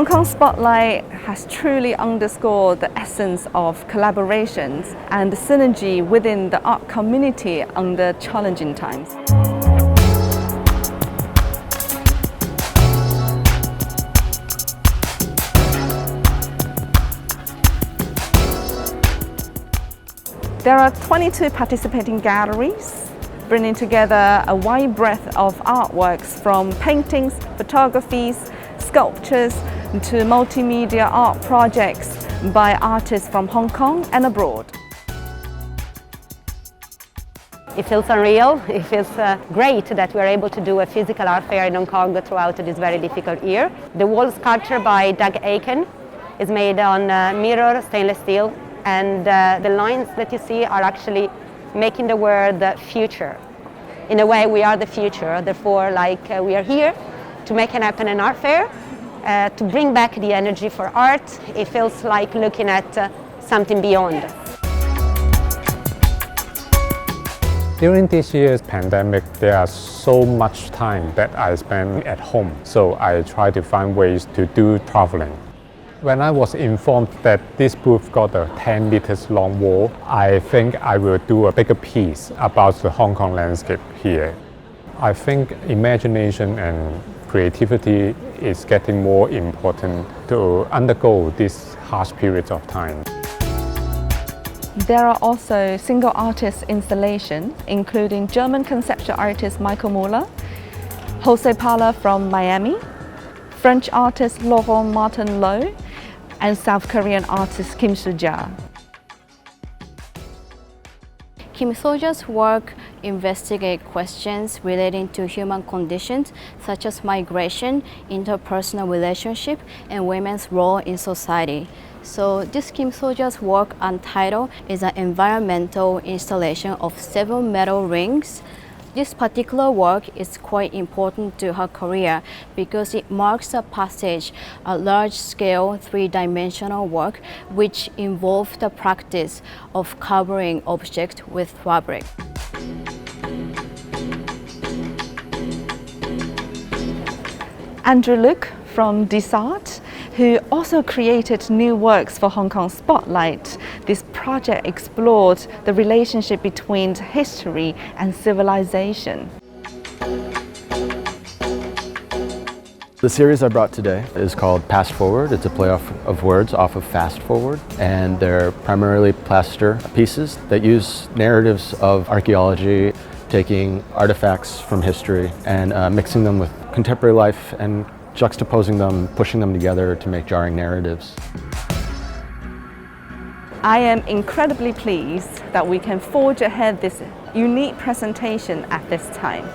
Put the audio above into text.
Hong Kong Spotlight has truly underscored the essence of collaborations and the synergy within the art community under challenging times. There are 22 participating galleries, bringing together a wide breadth of artworks from paintings, photographies, sculptures to multimedia art projects by artists from Hong Kong and abroad. It feels unreal. It feels great that we are able to do a physical art fair in Hong Kong throughout this very difficult year. The wall sculpture by Doug Aitken is made on mirror stainless steel, and the lines that you see are actually making the word future. In a way, we are the future, therefore we are here to make it happen an art fair, to bring back the energy for art. It feels like looking at something beyond. During this year's pandemic, there is so much time that I spend at home, so I try to find ways to do traveling. When I was informed that this booth got a 10 meters long wall, I think I will do a bigger piece about the Hong Kong landscape here. I think imagination and creativity is getting more important to undergo this harsh periods of time. There are also single artist installations, including German conceptual artist Michael Muller, Jose Parla from Miami, French artist Laurent Martin Lowe, and South Korean artist Kimsooja. Kimsooja's work investigates questions relating to human conditions such as migration, interpersonal relationship, and women's role in society. So this Kimsooja's work untitled is an environmental installation of 7 metal rings. This particular work is quite important to her career because it marks a passage, a large-scale 3-dimensional work which involved the practice of covering objects with fabric. Andrew Luk from Art, who also created new works for Hong Kong Spotlight. This project explored the relationship between history and civilization. The series I brought today is called Past Forward. It's a play of words off of Fast Forward, and they're primarily plaster pieces that use narratives of archaeology, taking artifacts from history and mixing them with contemporary life and juxtaposing them, pushing them together to make jarring narratives. I am incredibly pleased that we can forge ahead this unique presentation at this time.